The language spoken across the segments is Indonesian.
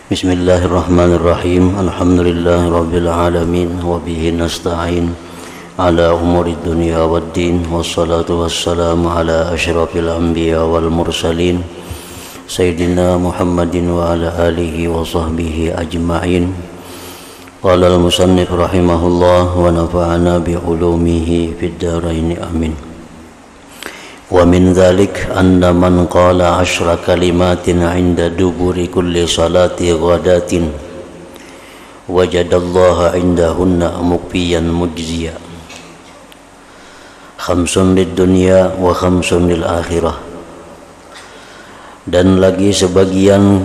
Bismillahirrahmanirrahim. Alhamdulillahirabbil alamin wa bihi nasta'in ala umurid dunya waddin wassalatu wassalamu ala asyrafil anbiya wal mursalin sayyidina Muhammadin wa ala alihi wa sahbihi ajma'in. Qala al-musannif rahimahullah wa nafa'ana bi ulumihi fid dharain amin. Wa min dhalik anna man qala 10 kalimatin 'inda duburi kulli salati ghadatin wajadallaha 'indahunna mukfiyan mujziya khamsun lid dunya wa khamsun lil akhirah. Dan lagi sebagian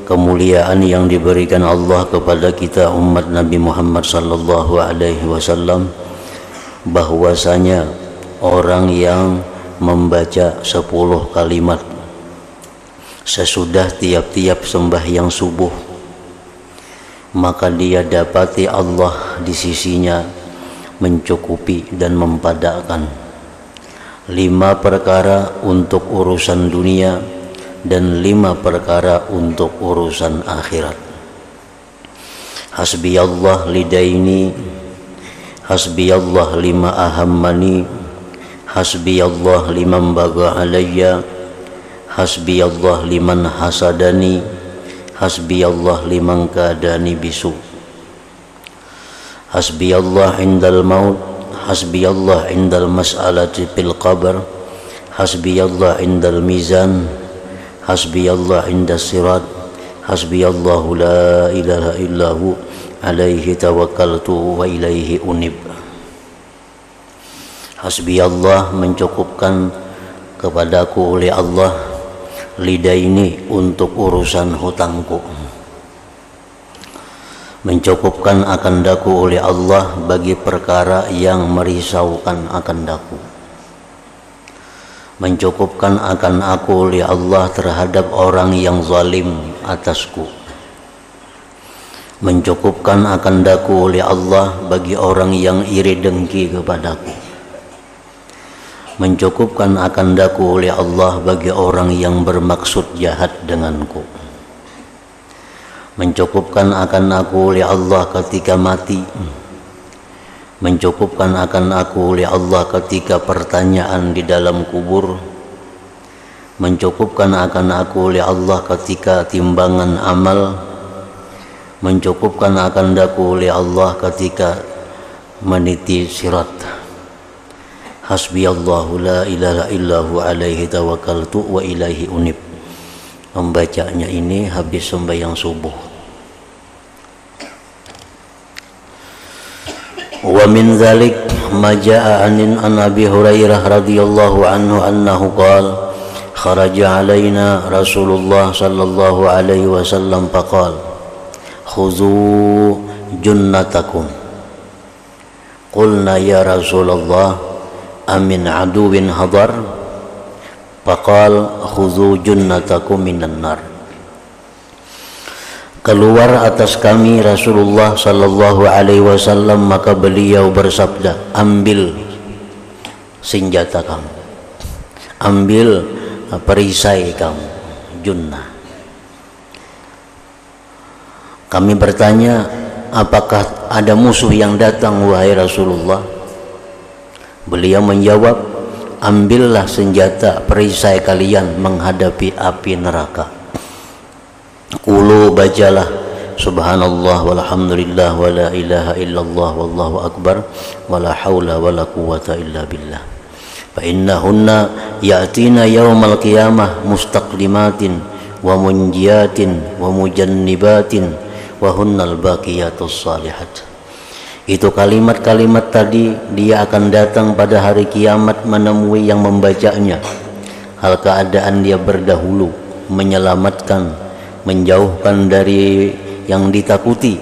kemuliaan yang diberikan Allah kepada kita umat Nabi Muhammad sallallahu alaihi wasallam, bahwasanya orang yang membaca 10 kalimat sesudah tiap-tiap sembahyang subuh, maka dia dapati Allah di sisinya mencukupi dan mempadakkan 5 perkara untuk urusan dunia dan 5 perkara untuk urusan akhirat. Hasbiyallah lidaini, hasbiyallah lima ahammani, hasbiyallah liman baga alayya, hasbiyallah liman hasadani, hasbiyallah liman kadani bisu. Hasbiyallah indal maut, hasbiyallah indal mas'alati fil qabr, hasbiyallah indal mizan, hasbiyallah indas sirat, hasbiyallahu la ilaha illahu alaihi tawakkaltu wa ilaihi unib. Hasbiyallah mencukupkan kepadaku oleh Allah lidaini untuk urusan hutangku, mencukupkan akan daku oleh Allah bagi perkara yang merisaukan akan daku, mencukupkan akan aku oleh Allah terhadap orang yang zalim atasku, mencukupkan akan daku oleh Allah bagi orang yang iri dengki kepadaku, mencukupkan akan daku oleh Allah bagi orang yang bermaksud jahat denganku, mencukupkan akan aku oleh Allah ketika mati, mencukupkan akan aku oleh Allah ketika pertanyaan di dalam kubur, mencukupkan akan aku oleh Allah ketika timbangan amal, mencukupkan akan daku oleh Allah ketika meniti sirat. Hasbiyallahu la ilaha illahu alaihi tawakkaltu wa ilaihi unib. Membacanya ini habis sembahyang subuh. Wa min dzalik ma jaa'a an Abi Hurairah radhiyallahu anhu annahu qala kharaja alaina Rasulullah sallallahu alaihi wasallam faqala khudhu junnatakum. Qulna ya Rasulullah amin aduwin hadar, faqal khudhu junnatakum minan nar. Keluar atas kami Rasulullah sallallahu alaihi wasallam, maka beliau bersabda, ambil senjata kamu, ambil perisai kamu, junnah. Kami bertanya, apakah ada musuh yang datang wahai Rasulullah? Beliau menjawab, ambillah senjata perisai kalian menghadapi api neraka. Qulu, bacalah subhanallah walhamdulillah wa la ilaha illallah wallahu akbar wa la hawla wa la quwwata illa billah. Fa innahunna ya'tina yawmal qiyamah mustaqlimatin wa munjiyatin wa mujannibatin wa hunnal baqiyatus salihat. Itu kalimat-kalimat tadi, dia akan datang pada hari kiamat menemui yang membacanya. Hal keadaan dia berdahulu, menyelamatkan, menjauhkan dari yang ditakuti.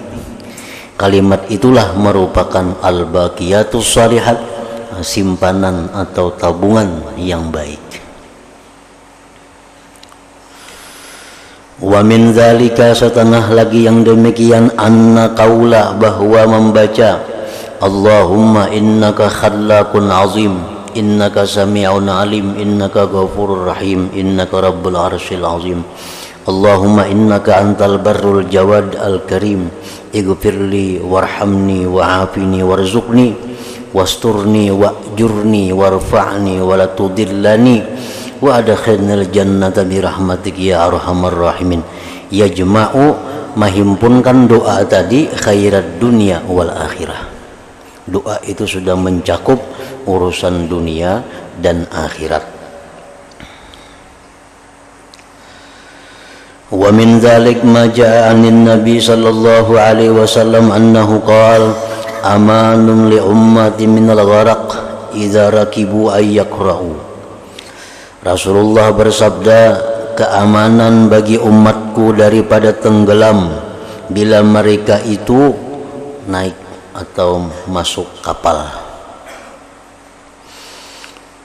Kalimat itulah merupakan al-baqiyatus shalihat, simpanan atau tabungan yang baik. Wa min dzalika, setengah lagi yang demikian, anna qaula, bahwa membaca Allahumma innaka khallaqun azim, innaka sami'un alim, innaka ghafurur rahim, innaka rabbul arsyil azim, Allahumma innaka antal barrul jawad al-karim ighfirli warhamni wa'afini warzuqni wasturni wa'jurni warfa'ni walatudillani wa adkhilnil jannata birahmatik ya arhamar rahimin. Yajma'u, menghimpunkan doa tadi khairat dunia wal akhirah. Doa itu sudah mencakup urusan dunia dan akhirat. Wa min dzalik ma jaa 'anin nabi sallallahu alaihi wasallam annahu qala amanun li ummati minal gharaq idza rakibu ay yaqra'u. Rasulullah bersabda, keamanan bagi umatku daripada tenggelam bila mereka itu naik atau masuk kapal,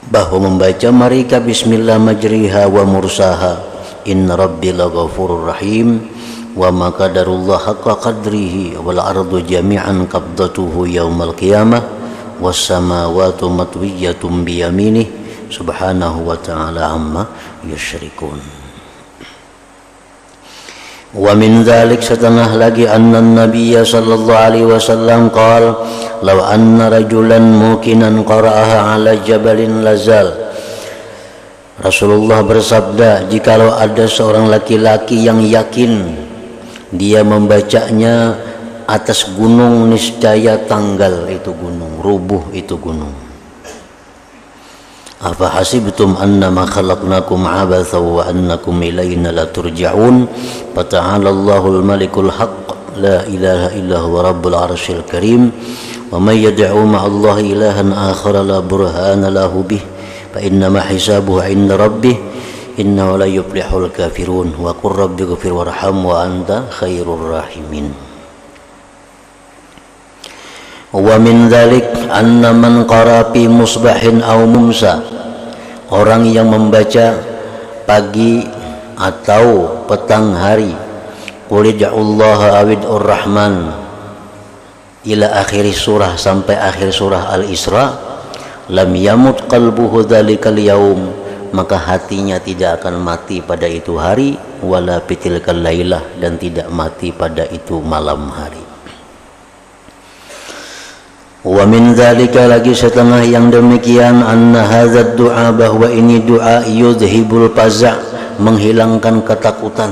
bahwa membaca mereka bismillah majriha wa mursaha inna rabbi laghafurur rahim wa ma qadarullah haqqa qadrihi wal ardu jami'an qabdatuhu yaumal qiyamah was samawati matwiyatun bi yaminih subhanahu wa ta'ala amma yusyrikun. Wa min dzalik, setengah lagi, anna nabiyya sallallahu alaihi wasallam qala law anna rajulan mukinan qara'aha ala jabalin lazal. Rasulullah bersabda, jikalau ada seorang laki-laki yang yakin dia membacanya atas gunung, niscaya tanggal itu gunung, rubuh itu gunung. Afa hasibtum annama khalaqnakum abatha wa annakum ilayna la turja'un. Fata'ala Allahul malikul haqq la ilaha illa huwa rabbul arsyil karim. Wa may yad'u ma'allahi ilahan akhara la burhana lahu bih fa innama hisabuhu 'inda rabbih innahu la yuflihul kafirun. Wa qur rabbighfir warham wa anta khairur rahimin. Wa min dzalik anna man qara fi musbahin aw mumsa, orang yang membaca pagi atau petang hari qul ja'allaha awidur rahman ila akhir surah, sampai akhir surah Al-Isra, lam yamut qalbuhu dzalikal yaum, maka hatinya tidak akan mati pada itu hari, wala fitilkal lailah, dan tidak mati pada itu malam hari. Wa min dzalika, lagi setengah yang demikian, anna hadzal du'a, bahwa ini doa yudhibul faza', menghilangkan ketakutan.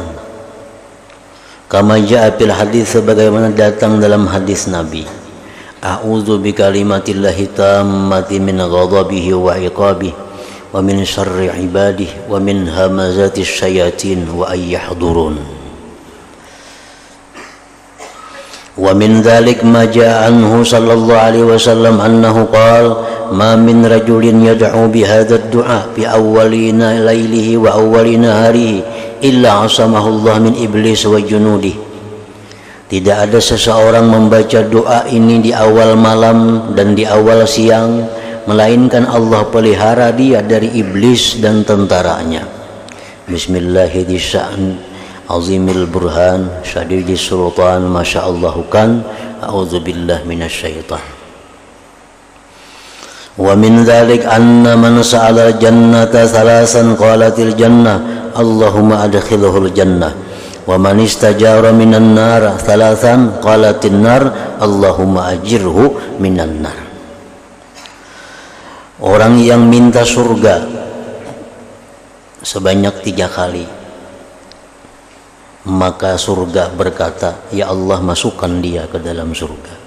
Kama jaa fil hadis, sebagaimana datang dalam hadis Nabi, a'udzu bikalimatillahi tammati min ghadabihi wa iqabihi wa min syarri ibadihi wa min hamazatis syayatin wa ay yahdurun. Wa min dzalik ma jaa anhu sallallahu alaihi wasallam annahu qala ma min rajulin yad'u bi hadzal du'a fi awwalina lailihi wa awwalina harihi illa asamahu Allah min iblis wa junudih. Tidak ada seseorang membaca doa ini di awal malam dan di awal siang, melainkan Allah pelihara dia dari iblis dan tentaranya. Bismillahirrahmanirrahim. Azimil burhan syadidis sultan masyaallahu kan a'udzubillah minasyaitan. Wa min dzalik anna man sa'ala jannata thalasan qalatil jannah Allahumma adkhilhul jannah wa man istajara minan nar thalathan qalatin nar Allahumma ajirhu minan nar. Orang yang minta surga sebanyak 3 kali, maka surga berkata, ya Allah, masukkan dia ke dalam surga.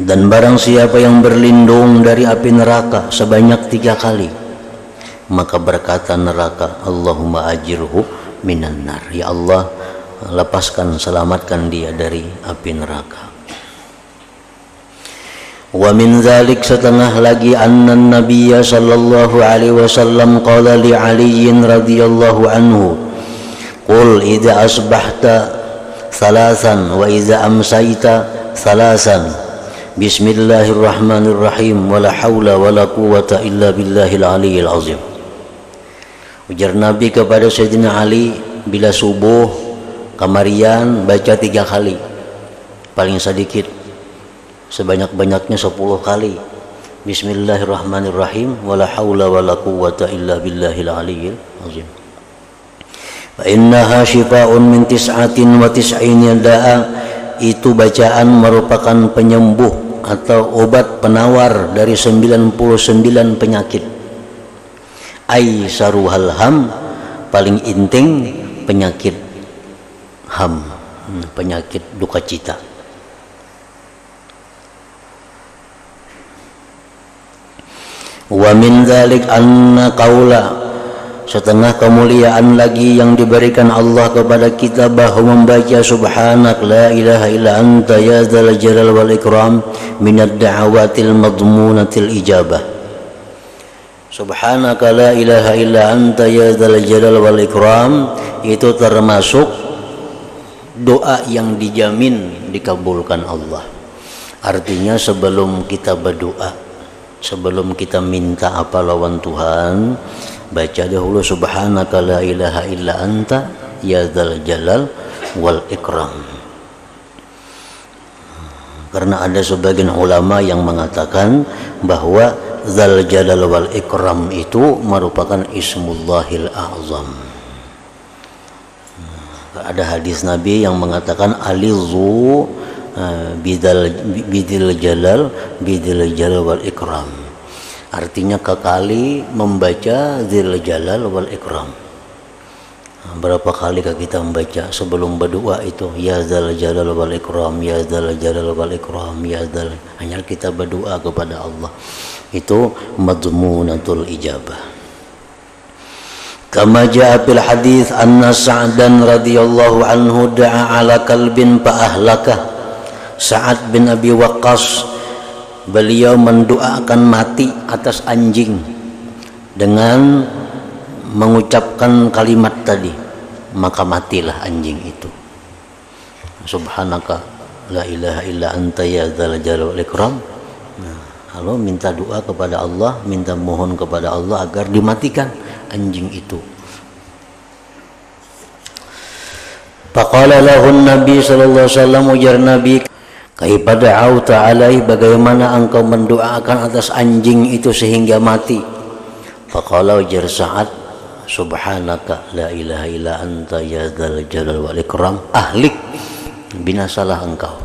Dan barang siapa yang berlindung dari api neraka sebanyak 3 kali, maka berkata neraka, Allahumma ajirhu minan nar, ya Allah, lepaskan, selamatkan dia dari api neraka. Wa min dzalik, setengah lagi, anna nabiyya sallallahu alaihi wasallam qala li Ali radhiyallahu anhu, qul idza asbahta salasan wa idza amsayta salasan bismillahirrahmanirrahim wala haula wala quwwata illa billahil aliyyil azim. Ujar Nabi kepada Sayyidina Ali, bila subuh kamarian baca 3 kali, paling sedikit sebanyak-banyaknya 10 kali, bismillahirrahmanirrahim wala haula wala quwwata illa billahil aliyyil azim. Fa innaha syifaa'un min tis'atin wa tis'ina da'a, itu bacaan merupakan penyembuh atau obat penawar dari 99 penyakit. Ai saruhal ham, paling inting penyakit ham, penyakit duka cita. Wa min dzalik anna qaula, setengah kemuliaan lagi yang diberikan Allah kepada kita bahwa membaca subhanak la ilaha illa anta ya dzal jalal wal ikram minad da'awatil madmunatil ijabah. Subhanaka la ilaha illa anta ya dzal jalal wal ikram itu termasuk doa yang dijamin dikabulkan Allah. Artinya sebelum kita berdoa, sebelum kita minta apa lawan Tuhan, baca dahulu subhanaka la ilaha illa anta ya dzal jalal wal ikram. Karena ada sebagian ulama yang mengatakan bahwa dzal jalal wal ikram itu merupakan ismullahil a'zam. Ada hadis Nabi yang mengatakan alizu bidil jalal wal ikram. Artinya kekali membaca Dzil Jalal wal Ikram. Berapa kali kita membaca sebelum berdoa itu ya Dzal Jalal wal Ikram, ya Dzal Jalal wal Ikram, ya Dzal. Hanya kita berdoa kepada Allah. Itu madmunatul ijabah. Kama jaa fil hadis anna Sa'dan radhiyallahu anhu da'a ala kalbin fa ahlakah. Sa'ad bin Abi Waqqas, beliau mendoakan mati atas anjing dengan mengucapkan kalimat tadi, maka matilah anjing itu. Subhanaka la ilaha illa anta ya dzal jalali wal ikram. Lalu minta doa kepada Allah, minta mohon kepada Allah agar dimatikan anjing itu. Faqala lahu Nabi sallallahu alaihi wasallam, ujar Nabi, kaifa da'auta alaihi, bagaimana engkau mendoakan atas anjing itu sehingga mati? Faqala, ujar Sa'ad, subhanaka la ilaha illa anta ya dzal jalal wal ikram, ahlik, binasalah engkau,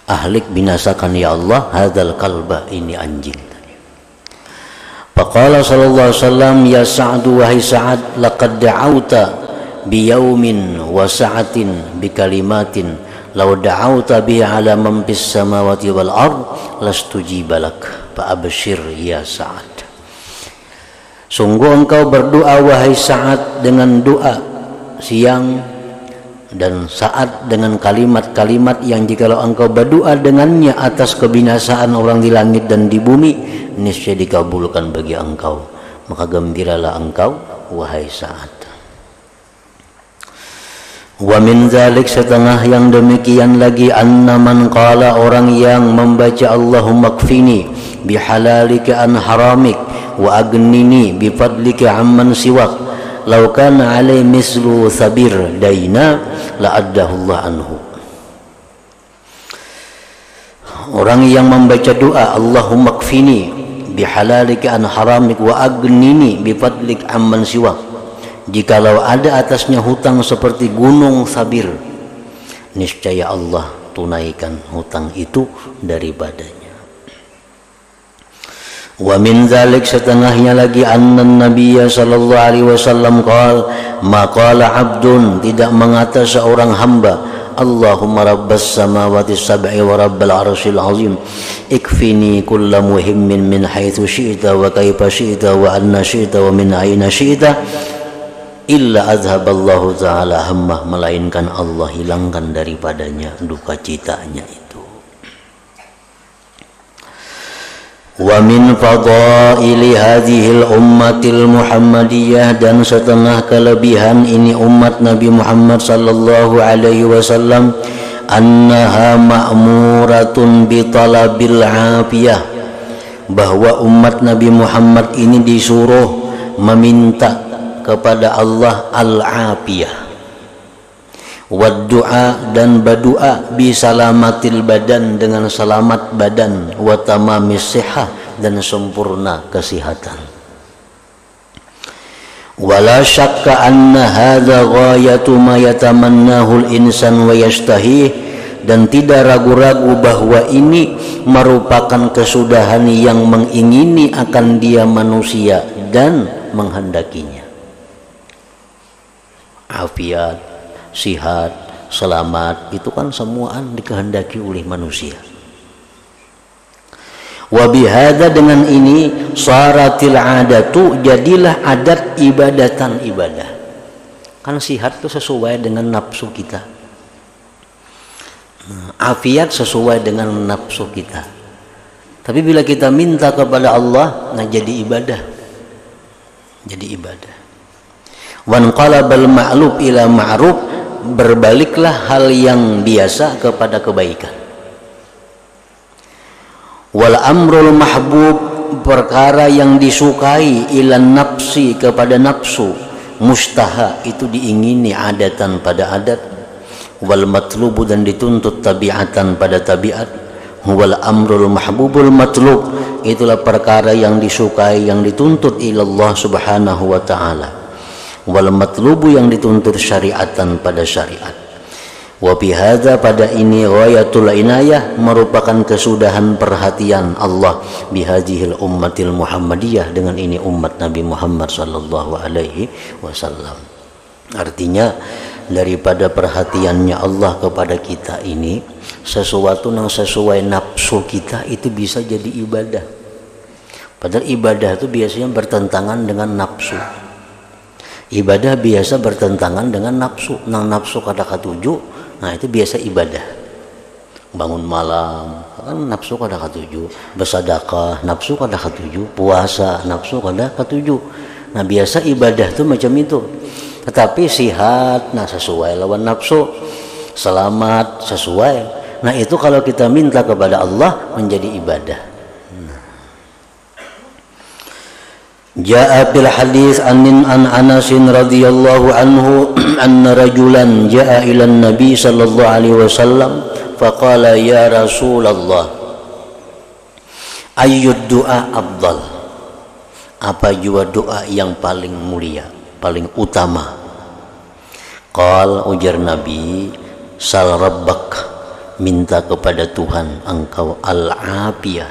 ahlik, binasakan ya Allah hadzal kalba, ini anjing. Faqala sallallahu alaihi wasallam, ya Sa'ad, wahai Sa'ad, laqad da'auta biyaumin wa sa'atin bi kalimatin law da'auta biha ala man fis samawati wal ard lastujiba lak fa abshir ya Sa'ad. Sungguh engkau berdoa wahai Sa'ad dengan doa siang dan Sa'ad dengan kalimat-kalimat yang jikalau engkau berdoa dengannya atas kebinasaan orang di langit dan di bumi, niscaya dikabulkan bagi engkau. Maka gembiralah engkau wahai Sa'ad. Wa min dzalik, setengah yang demikian lagi, anna man qala, orang yang membaca Allahumma kfini bihalalika an haramik wa agnini bifadlika amman siwak law kana alai mislu sabir daina la addahu Allah anhu. Orang yang membaca doa Allahumma kfini bihalalika an haramik wa agnini bifadlika amman siwak, jikalau ada atasnya hutang seperti gunung sabir, niscaya Allah tunaikan hutang itu daripadanya. Wa min dzalik, setengahnya lagi, anna Nabiya sallallahu alaihi wasallam qala, ma qala abdun, tidak mengata seorang hamba, Allahumma rabbas samawati sab'i wa rabbal arsyil azim ikfini kulla muhimmin min haitsu syi'ta wa kaifa syi'ta wa anna syi'ta wa min aina syi'ta illa azhaballahu ta'ala hammah, melainkan Allah hilangkan daripadanya duka citanya itu. Wa min fadaili hadhil ummatil muhammadiyah, dan setengah kelebihan ini umat Nabi Muhammad sallallahu alaihi wasallam, annaha ma'muratun bi talabil afiyah, bahwa umat Nabi Muhammad ini disuruh meminta kepada Allah al-afiyah, wad-du'a, dan berdoa bi salamatil badan, dengan selamat badan, wa tamamis sihah, dan sempurna kesehatan. wala syakka anna hadza ghayatu ma yatamannahu al-insan wa yashtahih, dan tidak ragu-ragu bahwa ini merupakan kesudahan yang mengingini akan dia manusia dan menghendakinya. Afiat, sihat, selamat itu kan semuaan dikehendaki oleh manusia. Wa bihadza, dengan ini, syaratil adatu, jadilah adat ibadatan ibadah. Kan sihat itu sesuai dengan nafsu kita, afiat sesuai dengan nafsu kita. Tapi bila kita minta kepada Allah, nah jadi ibadah. Jadi ibadah. Wan qalabal ma'lub ila ma'ruf, berbaliklah hal yang biasa kepada kebaikan. Wal amrul mahbub, perkara yang disukai, ila nafsi, kepada nafsu, mustaha, itu diingini adatan pada adat, wal matlubu, dan dituntut tabiatan pada tabiat. Wal amrul mahbubul matlub, itulah perkara yang disukai, yang dituntut ilallah subhanahu wa ta'ala. Wal matlubu, yang dituntut syariatan pada syariat. Wa bihadza, pada ini, ghayatul inayah, merupakan kesudahan perhatian Allah bihadhil ummatil muhammadiyah, dengan ini umat Nabi Muhammad sallallahu alaihi wasallam. Artinya daripada perhatiannya Allah kepada kita ini, sesuatu yang sesuai nafsu kita itu bisa jadi ibadah. Padahal ibadah itu biasanya bertentangan dengan nafsu. Ibadah biasa bertentangan dengan nafsu. Nang nafsu kada katuju, nah itu biasa ibadah. Bangun malam kan nafsu kada katuju, bersedekah nafsu kada katuju, puasa nafsu kada katuju. Nah biasa ibadah tuh macam itu. Tetapi sihat, nah sesuai lawan nafsu, selamat sesuai. Nah itu kalau kita minta kepada Allah menjadi ibadah. Ja'a fil hadis an Anas radhiyallahu anhu anna rajulan ja'a ila Nabi sallallahu alaihi wasallam faqala ya Rasulullah ayyud du'a afdal, apa jua doa yang paling mulia, paling utama? Qal, ujar Nabi, sal rabbak, minta kepada Tuhan engkau al-afiyah.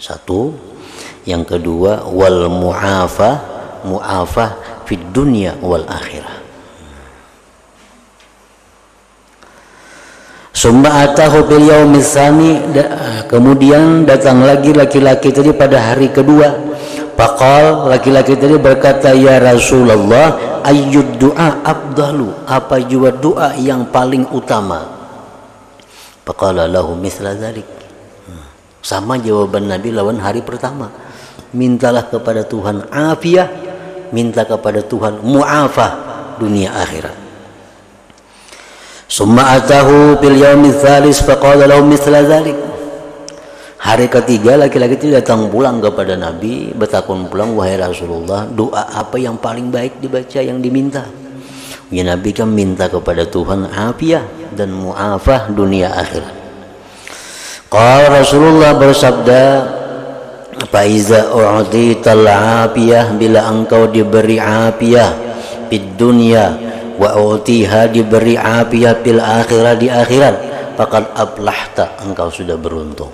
Satu. Yang kedua, wal mu'afah fid dunya wal akhirah. Summa atahu bil yaumil tsani, kemudian datang lagi laki-laki tadi pada hari kedua. Faqal, laki-laki tadi berkata, ya Rasulullah, ayyud du'a afdalu, apa jua doa yang paling utama? Faqala lahu mithla dzalik. Sama jawaban Nabi lawan hari pertama. Mintalah kepada Tuhan afiyah, minta kepada Tuhan mu'afah dunia akhirat. Summa atahu bil yaumil tsalis faqala lahu mithla dzalik. Hari ketiga laki-laki itu datang pulang kepada Nabi, bertakun pulang, wahai Rasulullah, doa apa yang paling baik dibaca, yang diminta? Ya Nabi kan minta kepada Tuhan afiyah dan mu'afah dunia akhirat. Qala Rasulullah bersabda, faiza u'tital afiyah, bila engkau diberi afiyah fid dunya wa u'tiha, diberi afiyah fil akhirah, di akhirat, faqad aflahta, engkau sudah beruntung.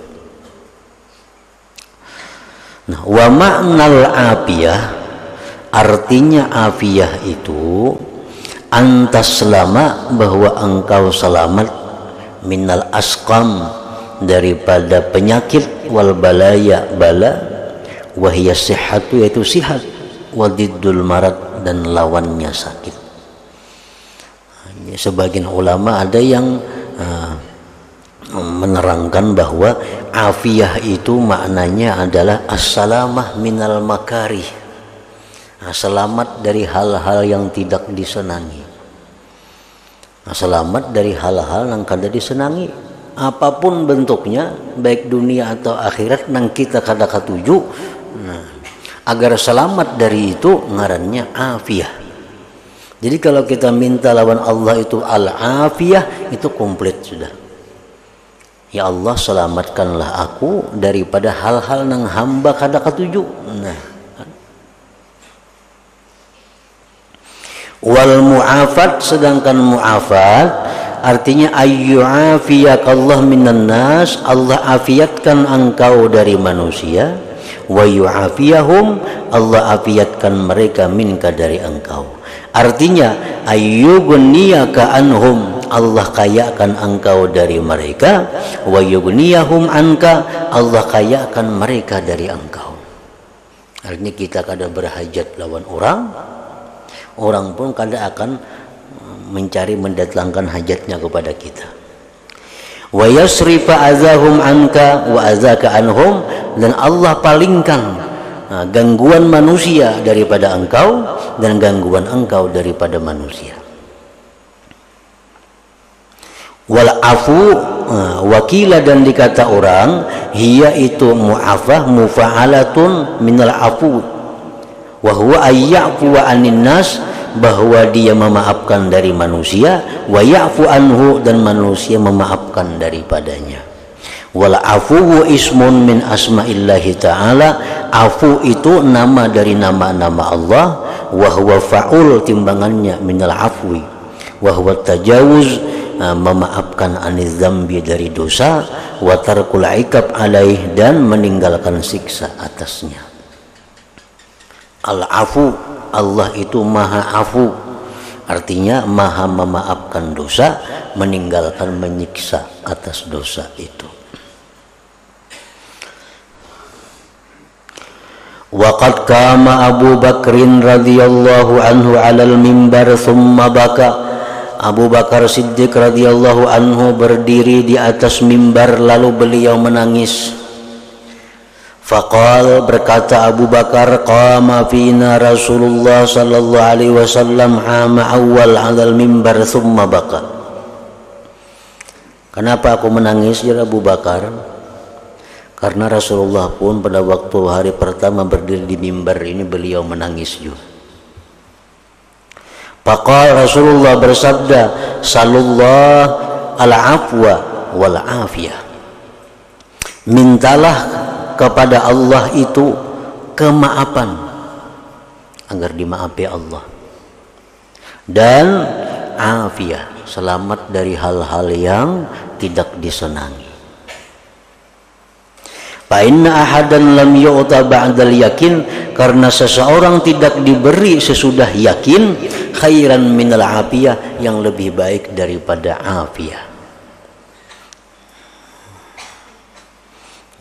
Nah, wa ma'nal afiyah, artinya afiyah itu antas selama, bahwa engkau selamat, minal asqam, daripada penyakit, wal balaya, bala, wahiyas sihatu, yaitu sihat, wadiddul marad, dan lawannya sakit. Sebagian ulama ada yang menerangkan bahwa afiyah itu maknanya adalah as-salamah minal makarih, selamat dari hal-hal yang tidak disenangi, selamat dari hal-hal yang kada disenangi, apapun bentuknya, baik dunia atau akhirat, nang kita kada katuju. Nah, agar selamat dari itu ngarannya afiyah. Jadi kalau kita minta lawan Allah itu al-afiyah, itu komplit sudah. Ya Allah, selamatkanlah aku daripada hal-hal nang hamba kada katuju. Nah, Wal mu'afat, sedangkan mu'afat artinya ayyu'afiyakallah minan nas, Allah afiatkan engkau dari manusia, wa yu'afiyahum, Allah afiatkan mereka minka dari engkau. Artinya ayyughniyaka anhum, Allah kayakan engkau dari mereka, wa yughniyahum anka, Allah kayakan mereka dari engkau. Artinya kita kada berhajat lawan orang, orang pun kada akan mencari mendatangkan hajatnya kepada kita. Wa yasrifa azahum anka wa azaka anhum, dan Allah palingkan gangguan manusia daripada engkau dan gangguan engkau daripada manusia. Wal afu, wakila, dan dikata orang, hiya itu mu'afah mufa'alatun minal afu wa huwa ayyafu anin nas, bahwa dia memaafkan dari manusia, wa ya'fu anhu, dan manusia memaafkan daripadanya. Wal afu ismun min asma'illahi ta'ala, afu itu nama dari nama-nama Allah, wa huwa fa'ul, timbangannya minal afwi, wa huwa tajawuz, memaafkan aniz zambi, dari dosa, wa tarkul ikab alaih, dan meninggalkan siksa atasnya. Al-afu, Allah itu maha afu, artinya maha memaafkan dosa, meninggalkan menyiksa atas dosa itu. Waqad kama Abu Bakrin radhiyallahu anhu 'alal mimbar thumma baka, Abu Bakar Siddiq radhiyallahu anhu berdiri di atas mimbar lalu beliau menangis. Faqal, berkata Abu Bakar, qama fina Rasulullah sallallahu alaihi wasallam ama awal 'alal mimbar thumma baka. Kenapa aku menangis, ya Abu Bakar? Karena Rasulullah pun pada waktu hari pertama berdiri di mimbar ini beliau menangis juga. Faqal, Rasulullah bersabda, salullah al-afwa wal afiyah. Mintalah kepada Allah itu kemaafan agar dimaafi Allah, dan afiyah, selamat dari hal-hal yang tidak disenangi. Fa inna ahadan lam yu'ta ba'dal yakin, karena seseorang tidak diberi sesudah yakin, khairan minal afiyah, yang lebih baik daripada afiyah.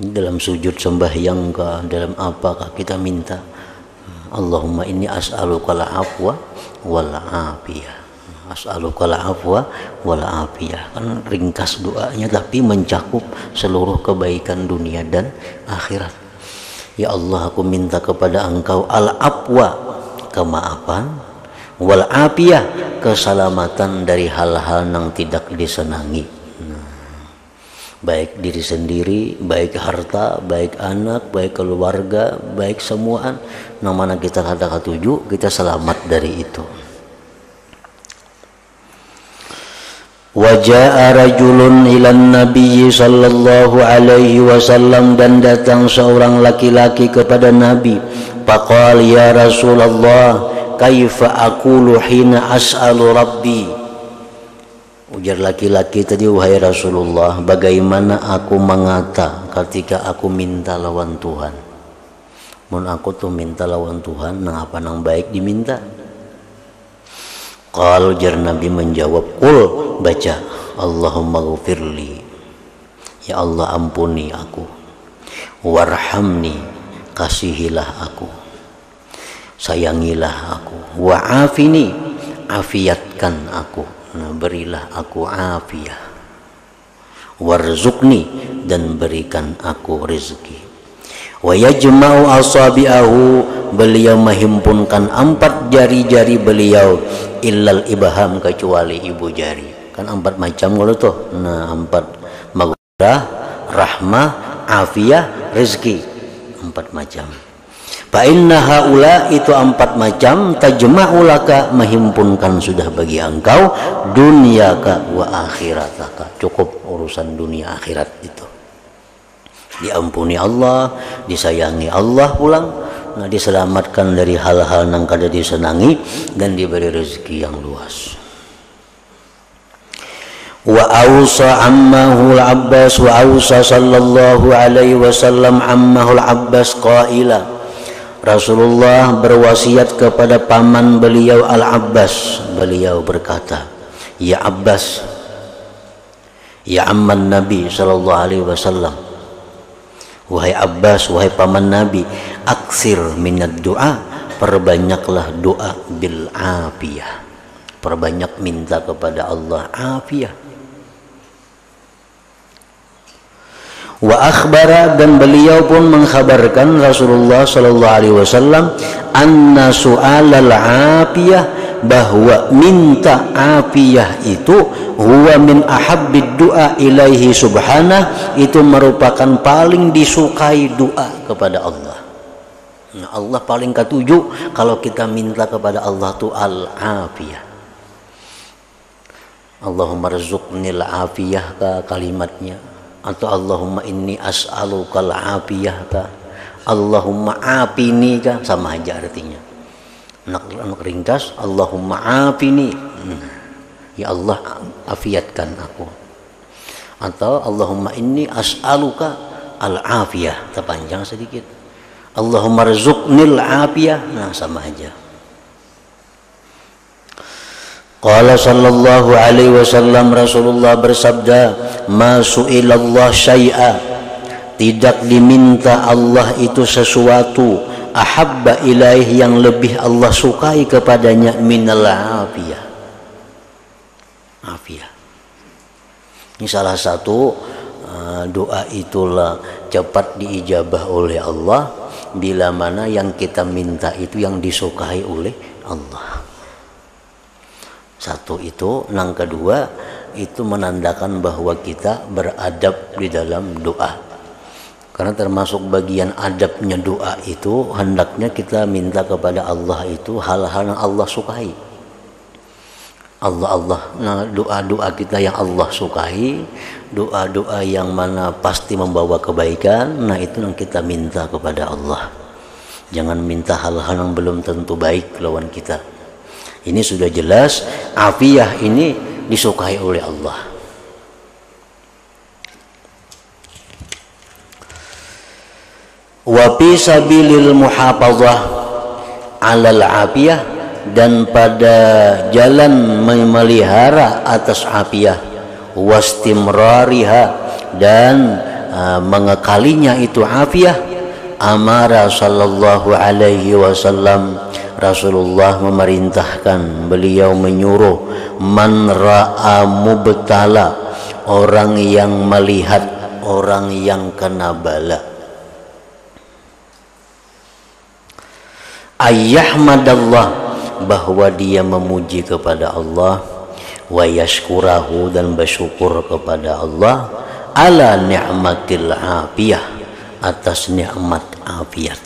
Dalam sujud sembahyang kah, dalam apakah kita minta Allahumma inni as'alukal afwa wal afiyah, as'alukal afwa wal afiyah. Kan ringkas doanya tapi mencakup seluruh kebaikan dunia dan akhirat. Ya Allah, aku minta kepada engkau al-afwa, kemaafan, wal afiyah, keselamatan dari hal-hal yang tidak disenangi. Baik diri sendiri, baik harta, baik anak, baik keluarga, baik semuaan, namanya kita kada katuju, kita selamat dari itu. Waja'a rajulun ilan Nabi sallallahu alaihi wasallam, dan datang seorang laki-laki kepada Nabi. Faqal, ya Rasulullah, kaifa aqulu hina as'alu rabbi. Ujar laki-laki tadi, wahai Rasulullah, bagaimana aku mengata ketika aku minta lawan Tuhan? Mun aku tuh minta lawan Tuhan, nang apa nang baik diminta. Qal, jar Nabi menjawab, qul, baca, Allahumma ghfirli, ya Allah ampuni aku, warhamni, kasihilah aku, sayangilah aku, wa'afini, afiatkan aku, nah, berilah aku afiyah, warzuqni, dan berikan aku rezeki. Wa yajma'u asabi'ahu, beliau menghimpunkan 4 jari-jari beliau, illal ibham, kecuali ibu jari. Kan 4 macam kalau tuh, nah 4, maghfirah, rahmah, afiyah, rezeki, 4 macam. Fa inna haula, itu 4 macam, tajma'u laka, menghimpunkan sudah bagi engkau, dunyaka wa akhirataka, cukup urusan dunia akhirat itu. Diampuni Allah, disayangi Allah pulang, diselamatkan dari hal-hal yang kada disenangi dan diberi rezeki yang luas. Wa awsa ammahu al-Abbas wa awsa sallallahu alaihi wasallam ammahu al-Abbas qaila, Rasulullah berwasiat kepada paman beliau Al-Abbas, beliau berkata, ya Abbas, ya amman Nabi sallallahu alaihi wasallam, wahai Abbas, wahai paman Nabi, aksir minad doa, perbanyaklah doa bil afiyah, perbanyak minta kepada Allah afiyah. Wa akhbara, dan beliau pun mengkhabarkan Rasulullah sallallahu alaihi wasallam, anna su'alal afiyah, bahwa minta afiyah itu huwa min ahabbid du'a ilaihi subhanah, itu merupakan paling disukai doa kepada Allah. Nah, Allah paling ketujuh kalau kita minta kepada Allah tu al-afiyah. Allahumma rzuqnil afiyah ka kalimatnya, atau Allahumma inni as'alukal afiyah ka, Allahumma afini ka, sama aja artinya. Anak ringkas, Allahumma afini, ya Allah afiatkan aku, atau Allahumma inni as'aluka al afiyah, terpanjang sedikit, Allahumma rzuqnil afiyah, nah sama aja. Qala sallallahu alaihi wasallam, Rasulullah bersabda, ma su'ilallah syai'a, tidak diminta Allah itu sesuatu, ahabba ilaih, yang lebih Allah sukai kepadanya, minal afiyah, afiyah. Ini salah satu doa itulah cepat diijabah oleh Allah bila mana yang kita minta itu yang disukai oleh Allah. Satu itu, yang kedua itu menandakan bahwa kita beradab di dalam doa. Karena termasuk bagian adabnya doa itu, hendaknya kita minta kepada Allah itu hal-hal yang Allah sukai. Nah, doa-doa kita yang Allah sukai, doa-doa yang mana pasti membawa kebaikan, nah itu yang kita minta kepada Allah. Jangan minta hal-hal yang belum tentu baik lawan kita. Ini sudah jelas afiyah ini disukai oleh Allah. Wa fi sabilil muhafazah 'alal afiyah, dan pada jalan memelihara atas afiyah, wastimrariha, dan mengekalinya itu afiyah, amara sallallahu alaihi wasallam, Rasulullah memerintahkan, beliau menyuruh, man ra'a mubtala, orang yang melihat orang yang kena bala, ayyahmadallah, bahwa dia memuji kepada Allah, wa yashkurahu, dan bersyukur kepada Allah, ala ni'matil afiyah, atas nikmat afiat.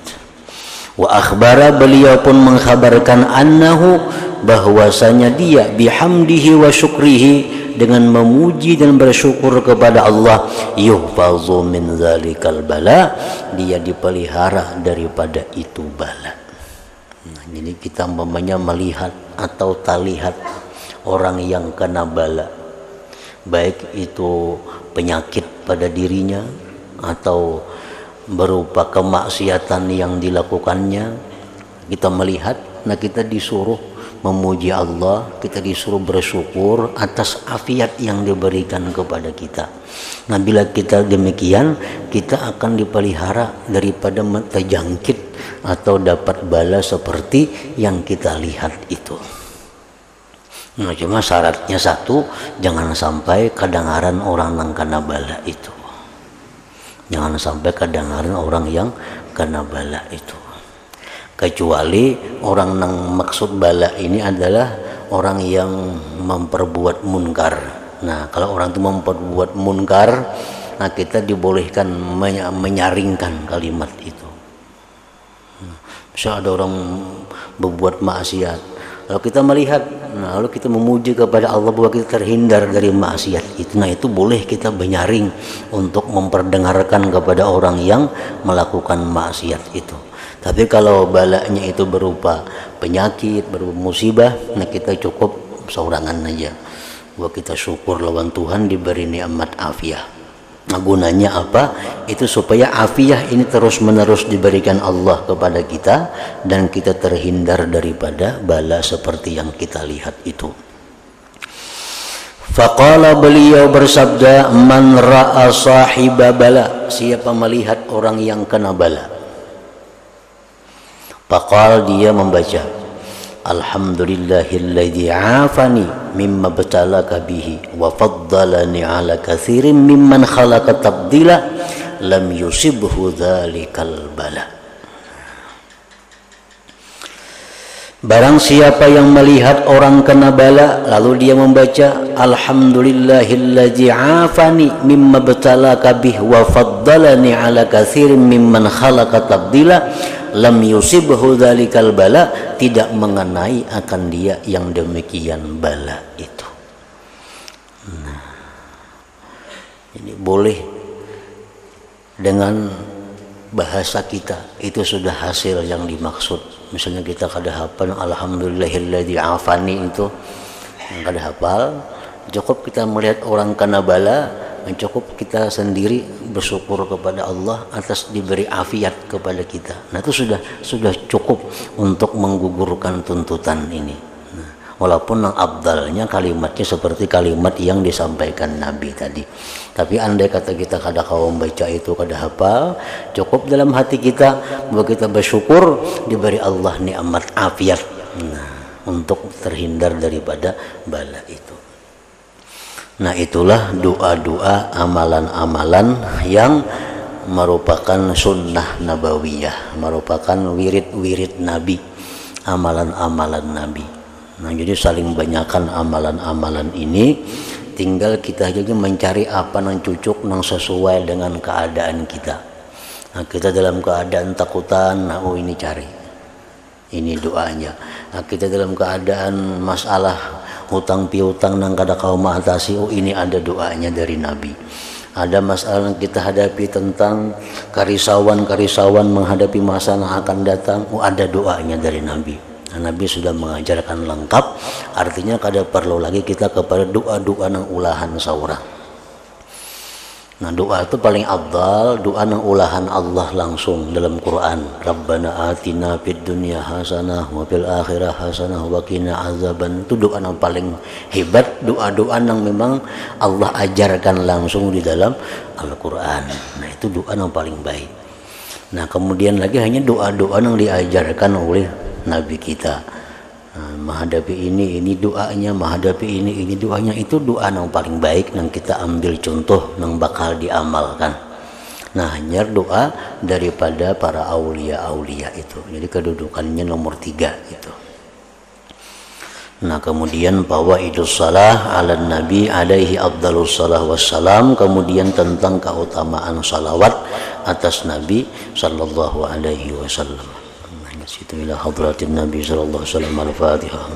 Wa akhbara, beliau pun mengkhabarkan, annahu, bahwasanya dia, bihamdihi wa syukrihi, dengan memuji dan bersyukur kepada Allah, yuhfazu min zalikal bala, dia dipelihara daripada itu bala. Nah, jadi kita umpamanya melihat atau talihat orang yang kena bala, baik itu penyakit pada dirinya atau berupa kemaksiatan yang dilakukannya, kita melihat, nah kita disuruh memuji Allah, kita disuruh bersyukur atas afiat yang diberikan kepada kita. Nah, bila kita demikian, kita akan dipelihara daripada terjangkit atau dapat bala seperti yang kita lihat itu. Nah, cuma syaratnya satu, jangan sampai kedengaran orang yang kena bala itu. Jangan sampai kedengaran orang yang kena bala itu. Kecuali orang yang maksud bala ini adalah orang yang memperbuat munkar. Nah, kalau orang itu memperbuat munkar, nah kita dibolehkan menyaringkan kalimat itu. Misal ada orang berbuat maksiat, lalu kita melihat, nah, lalu kita memuji kepada Allah bahwa kita terhindar dari maksiat itu, nah itu boleh kita menyaring untuk memperdengarkan kepada orang yang melakukan maksiat itu. Tapi kalau balanya itu berupa penyakit, berupa musibah, nah kita cukup saurangan aja. Bahwa kita syukur lawan Tuhan diberi nikmat afiah. Nah gunanya apa? Itu supaya afiah ini terus menerus diberikan Allah kepada kita dan kita terhindar daripada bala seperti yang kita lihat itu. Faqala, beliau bersabda, man ra'a sahiba bala, siapa melihat orang yang kena bala. Faqal, dia membaca, alhamdulillahilladzi afani mimma btalaka bihi wa faddalani ala katsirin mimman khalaqa tabdila lam yusibhu dzalikal bala. Barang siapa yang melihat orang kena bala lalu dia membaca alhamdulillahilladzi afani mimma btalaka bihi wa faddalani ala katsirin mimman khalaqa tabdila lam yusibhu dzalikal bala, tidak mengenai akan dia yang demikian bala itu. Nah, ini boleh dengan bahasa kita itu sudah hasil yang dimaksud. Misalnya kita kada hafal alhamdulillahilladzi afani itu kada hafal, cukup kita melihat orang kena bala, cukup kita sendiri bersyukur kepada Allah atas diberi afiat kepada kita. Nah itu sudah cukup untuk menggugurkan tuntutan ini. Nah, walaupun yang abdalnya kalimatnya seperti kalimat yang disampaikan Nabi tadi. Tapi andai kata kita kada kaum baca itu kada hafal, cukup dalam hati kita bahwa kita bersyukur diberi Allah nikmat afiat. Nah, untuk terhindar daripada bala itu. Nah itulah doa-doa, amalan-amalan yang merupakan sunnah nabawiyah, merupakan wirid-wirid Nabi, amalan-amalan Nabi. Nah jadi saling banyakkan amalan-amalan ini, tinggal kita juga mencari apa yang cocok, yang sesuai dengan keadaan kita. Nah kita dalam keadaan takutan, nah oh ini cari, ini doanya. Nah kita dalam keadaan masalah hutang piutang nang kada kau mengatasi, oh ini ada doanya dari Nabi. Ada masalah yang kita hadapi tentang karisauan menghadapi masa yang akan datang, oh ada doanya dari Nabi. Nah, Nabi sudah mengajarkan lengkap, artinya kada perlu lagi kita kepada doa-doa nang ulahan saurang. Nah doa itu paling afdal, doa nang ulahan Allah langsung dalam Quran. Rabbana atina fid dunya hasanah wa fil akhirah hasanah wa qina azaban. Itu doa yang paling hebat, doa-doa yang memang Allah ajarkan langsung di dalam Al-Quran. Nah itu doa yang paling baik. Nah kemudian lagi hanya doa-doa yang diajarkan oleh Nabi kita. Menghadapi ini doanya, menghadapi ini doanya, itu doa yang paling baik yang kita ambil contoh yang bakal diamalkan. Nah hanya doa daripada para aulia itu, jadi kedudukannya nomor 3 itu. Nah kemudian fawaidus salah ala nabi alaihi afdhalus salah wassalam, kemudian tentang keutamaan salawat atas Nabi sallallahu alaihi wasallam. Situ ila hadratin Nabi sallallahu alaihi wasallam. Al-Fatihah.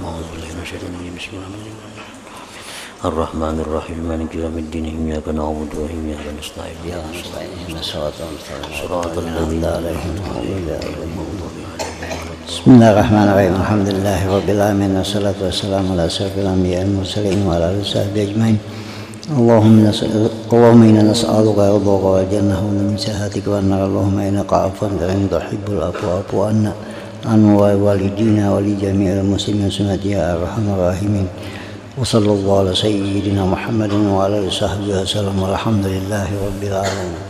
Ar-Rahmanir Rahim. Maliki yaumiddin. Iyyaka na'budu wa iyyaka nasta'in. Ihdinas siratal ladzina an'amta 'alaihim. Bismillahirrahmanirrahim. Alhamdulillahi rabbil alamin. Wassalatu wassalamu ala asyrafil anbiya'i wal mursalin wa ala alihi washabbihi ajmain. Allahumma inna nas'aluka ridhaka wal jannah wa min sakhatika wan nar. Allahumma innaka 'afuwwun karimun tuhibbul 'afwa fa'fu 'anna wa walidina wa li jami'il muslimin sunnati ya arhamar rahimin. Wa sallallahu ala sayyidina Muhammadin wa ala alihi washabbihi wasallam. Walhamdulillahi rabbil alamin.